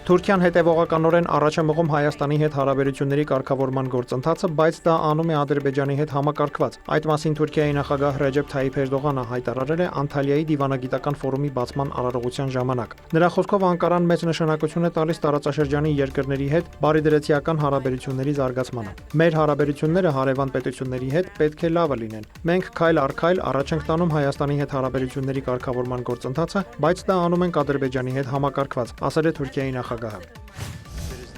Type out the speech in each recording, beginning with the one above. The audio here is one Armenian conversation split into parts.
Թուրքիան հետևողականորեն առաջ է մղում Հայաստանի հետ հարաբերությունների կարգավորման գործընթացը, բայց դա անում է Ադրբեջանի հետ համակարգված։ Այդ մասին Թուրքիայի նախագահ Ռեջեփ Թայիփ Էրդողանը հայտարարել է Անտալիայի դիվանագիտական ֆորումի բացման արարողության ժամանակ։ Նրա խոսքով Անկարան մեծ նշանակություն է տալիս տարածաշրջանի երկրների հետ բարիդրեցիական հարաբերությունների զարգացմանը։ Մեր հարաբերությունները հարևան պետությունների հետ պետք է լավը լինեն։ Մենք քայլ առ քայլ առաջ ենք տանում Հայաստանի հետ հարաբերությունների կարգավորման գործընթացը, բայց դա անում ենք Ադրբեջանի հետ համակարգված, ասել է Թուրքիայի նախագահը։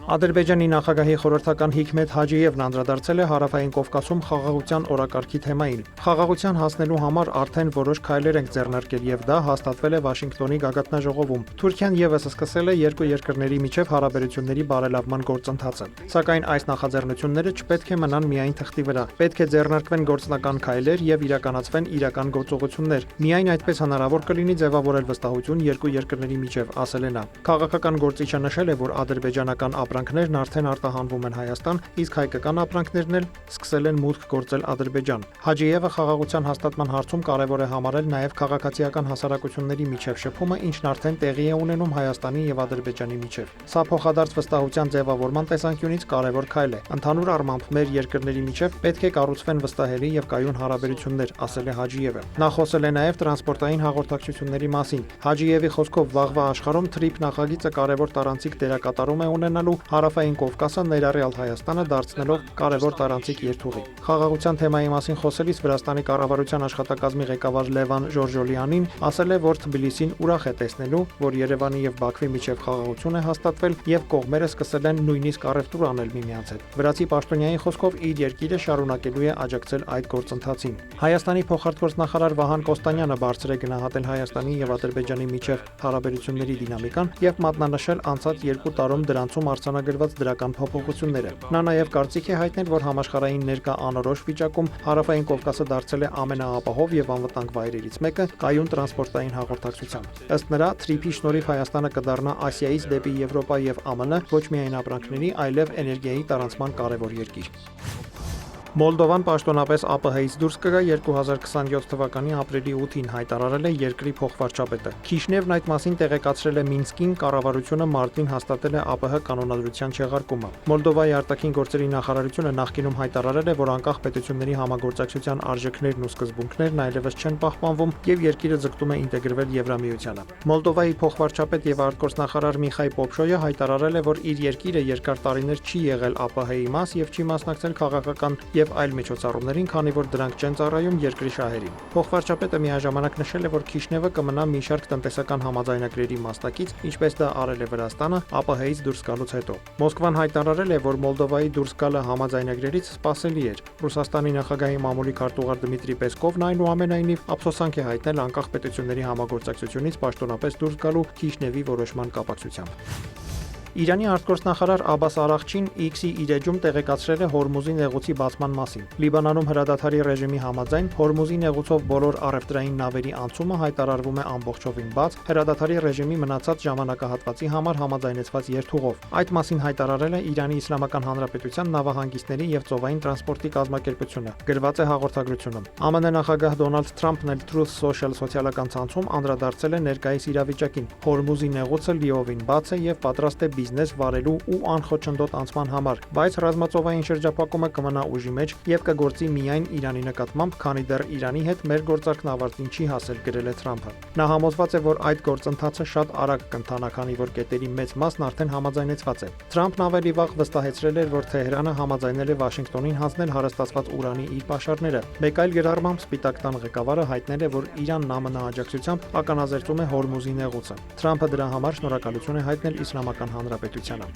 Ադրբեջանի նախագահի խորհրդական Հիքմեթ Հաջիևն անդրադարձել է Հարավային Կովկասում խաղաղության օրակարգի թեմային։ Խաղաղության հասնելու համար արդեն որոշ քայլեր ենք ձեռնարկել եւ դա հաստատվել է Վաշինգտոնի գագաթնաժողովում։ Թուրքիան եւս սկսել է երկու երկրների միջև հարաբերությունների բարելավման գործընթացը։ Սակայն այս նախաձեռնությունները չպետք է մնան միայն թղթի վրա։ Պետք է ձեռնարկվեն գործնական քայլեր եւ իրականացվեն իրական գործողություններ։ Միայն այդպես հնարավոր կլինի ձևավորել վստահություն երկու երկրների միջև, ասել է նա։ Քաղաքական գործիչը նշել է, որ ադրբեջանական ապրանքներն արդեն արտահանվում են Հայաստան, իսկ հայկական ապրանքներն էլ սկսել են մուտք գործել Ադրբեջան։ Հաջիևը խաղաղության հաստատման հարցում կարևոր է համարել նաև քաղաքացիական հասարակությունների միջև շփումը, ինչն արդեն տեղի է ունենում Հայաստանի եւ Ադրբեջանի միջև։ Սա փոխադարձ վստահության ձևավորման տեսանկյունից կարևոր քայլ է։ Ընդհանուր առմամբ մեր երկրների միջև պետք է կառուցվեն վստահելի եւ կայուն հարաբերություններ, ասել է Հաջիևը։ Նա խոսել է նաև տրանսպորտային հաղորդակցությունների մասին։ Հաջիևի խոսքով վաղվա աշխարհում TRIP նախագիծը կարևոր տարանցիկ դերակատարում է ունենալու Հարավային Կովկասը ներառյալ Հայաստանը դարձնելով կարևոր տարանցիկ երթուղի։ Խաղաղության թեմայի մասին խոսելիս Վրաստանի կառավարության աշխատակազմի ղեկավար Լևան Ժորժոլյանին ասել է, որ Թբիլիսին ուրախ է տեսնելու, որ Երևանի եւ Բաքվի միջև խաղաղություն է հաստատվել եւ կողմերը սկսել են նույնիսկ առևտուր անել միմյանց հետ։ Վրացի պաշտոնյայի խոսքով իր երկիրը շարունակելու է աջակցել այդ գործընթացին։ Հայաստանի փոխարտգործնախարար Վահան Կոստանյանը բարձր է գնահատել Հայաստանի եւ Ադրբեջանի միջև հարաբերությունների դինամիկան եւ մատնանշել անցած 2 տարում դրանցում արձանագրված դրական փոփոխությունները։ Նա նաև կարծիք է հայտնել, որ համաշխարհային ներկա անորոշ վիճակում Հարավային Կովկասը դարձել է ամենաապահով եւ անվտանգ վայրերից մեկը կայուն տրանսպորտային հաղորդակցությամբ։ Ըստ նրա, TRIP-ի շնորհիվ Հայաստանը կդառնա Ասիայից դեպի Եվրոպա եւ ԱՄՆ ոչ միայն ապրանքների, այլև էներգիայի տարանցման կարևոր երկիր։ Մոլդովան պաշտոնապես ԱՊՀ-ից դուրս կգա 2027 թվականի ապրիլի 8-ին, հայտարարել է երկրի փոխվարչապետը։ Քիշնևն այդ մասին տեղեկացրել է Մինսկին, կառավարությունը մարտին հաստատել է ԱՊՀ կանոնադրության չեղարկումը։ Մոլդովայի արտաքին գործերի նախարարությունը նախկինում հայտարարել է, որ անկախ պետությունների համագործակցության արժեքներն ու սկզբունքներն այլևս չեն պահպանվում եւ երկիրը ձգտում է ինտեգրվել Եվրամիությանը։ Մոլդովայի փոխվարչապետ եւ արտգործնախարար Միխայ Պոպշոյը հայտարարել է, որ իր երկիրը երկար տարիներ չի եղել ԱՊՀ-ի մաս եւ չի մասնակցել քաղաքական եւ այլ միջոցառումներին, քանի որ դրանք չեն ծառայում երկրի շահերին։ Փոխվարչապետը միաժամանակ նշել է, որ Քիշնևը կմնա մի շարք տնտեսական համաձայնագրերի մասնակից, ինչպես դա արել է Վրաստանը ԱՊՀ-ից դուրս գալուց հետո։ Մոսկվան հայտարարել է, որ Մոլդովայի դուրս գալը համաձայնագրերից սպասելի էր։ Ռուսաստանի նախագահի մամուլի քարտուղար Դմիտրի Պեսկովն այնուամենայնիվ ափսոսանք է հայտնել անկախ պետությունների համագործակցությունից պաշտոնապես դուրս գալու Քիշնևի որոշման կապակցությամբ։ Իրանի արտգործնախարար Աբաս Արաղչին X-ի իր էջում տեղեկացրել է Հորմուզի նեղուցի բացման մասին։ Լիբանանում հրադադարի ռեժիմի համաձայն Հորմուզի նեղուցով բոլոր առևտրային նավերի անցումը հայտարարվում է ամբողջովին բաց հրադադարի ռեժիմի մնացած ժամանակահատվածի համար համաձայնեցված երթուղով։ Այդ մասին հայտարարել է Իրանի Իսլամական Հանրապետության նավահանգիստների եւ ծովային տրանսպորտի կազմակերպությունը։ Գրված է հաղորդագրությունում։ ԱՄՆ նախագահ Դոնալդ Թրամփն էլ Truth Social սոցիալական ցանցում անդրադարձել է ներկայիս իրավիճակին։ Հորմուզի նեղուցը լիովին բաց է եւ պատրաստ է բիզնես վարելու ու անխոչնդոտ անցման համար, բայց ռազմածովային շրջափակումը կմնա ուժի մեջ եւ կգործի միայն Իրանի նկատմամբ, քանի դեռ Իրանի հետ մեր գործարքն ավարտին չի հասել, գրել է Թրամփը։ Նա համոզված է, որ այդ գործընթացը շատ արագ կընթանա, քանի որ կետերի մեծ մասն արդեն համաձայնեցված է։ Թրամփն ավելի վաղ վստահեցրել էր, որ Թեհրանը համաձայնել է Վաշինգտոնին հանձնել հարստացված ուրանի իր պաշարները։ Մեկ այլ գրառմամբ Սպիտակ տան ղեկավարը հայտնել է, որ Իրանն ԱՄՆ աջակցությամբ ականազերծում է Հորմուզի նեղուցը։ Թրամփը դրա համար շնորհակալություն է հայտնել Իսլամական Հանրապետությանը։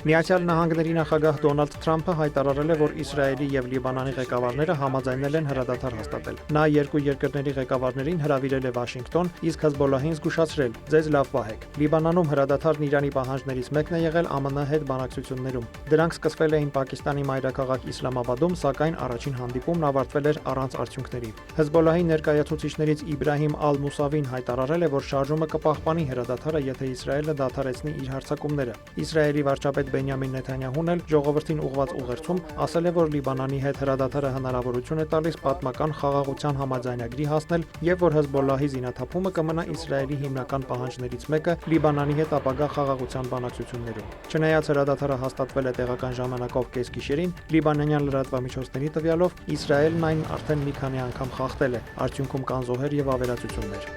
Միացյալ Նահանգների նախագահ Դոնալդ Թրամփը հայտարարել է, որ Իսրայելի եւ Լիբանանի ղեկավարները համաձայնել են հրադադար հաստատել։ Նա երկու երկրների ղեկավարներին հրավիրել է Վաշինգտոն, իսկ Հեզբոլլահին զգուշացրել. «Ձեզ լավ պահեք»։ Լիբանանում հրադադարն Իրանի պահանջներից մեկն է եղել ԱՄՆ հետ բանակցություններում։ Դրանք սկսվել էին Պակիստանի մայրաքաղաք Իսլամաբադում, սակայն առաջին հանդիպումն ավարտվել էր առանց արդյունքների։ Հեզբոլլահի ներկայացուցիչներից Իբրահիմ Ալ-Մուսավին հայտարարել է, որ շարժումը կպահպանի հրադադարը, եթե Իսրայելը դադարեցնի իր հարձակումները։ Իսրայելի վարչապետ Բենյամին Նեթանյահուն էլ ժողովրդին ուղղված ուղերձում ասել է, որ Լիբանանի հետ հրադադարը հնարավորություն է տալիս պատմական խաղաղության համաձայնագրի հասնել եւ որ Հեզբոլլահի զինաթափումը կմնա Իսրայելի հիմնական պահանջներից մեկը Լիբանանի հետ ապագա խաղաղության բանակցություններում։ Չնայած հրադադարը հաստատվել է տեղական ժամանակով կեսգիշերին, լիբանանյան լրատվամիջոցների տվյալով Իսրայելն այն արդեն մի քանի անգամ խախտել է, արդյունքում կան զոհեր եւ ավերածություններ։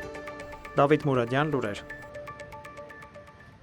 Դավիթ Մուրադյան, լուրեր։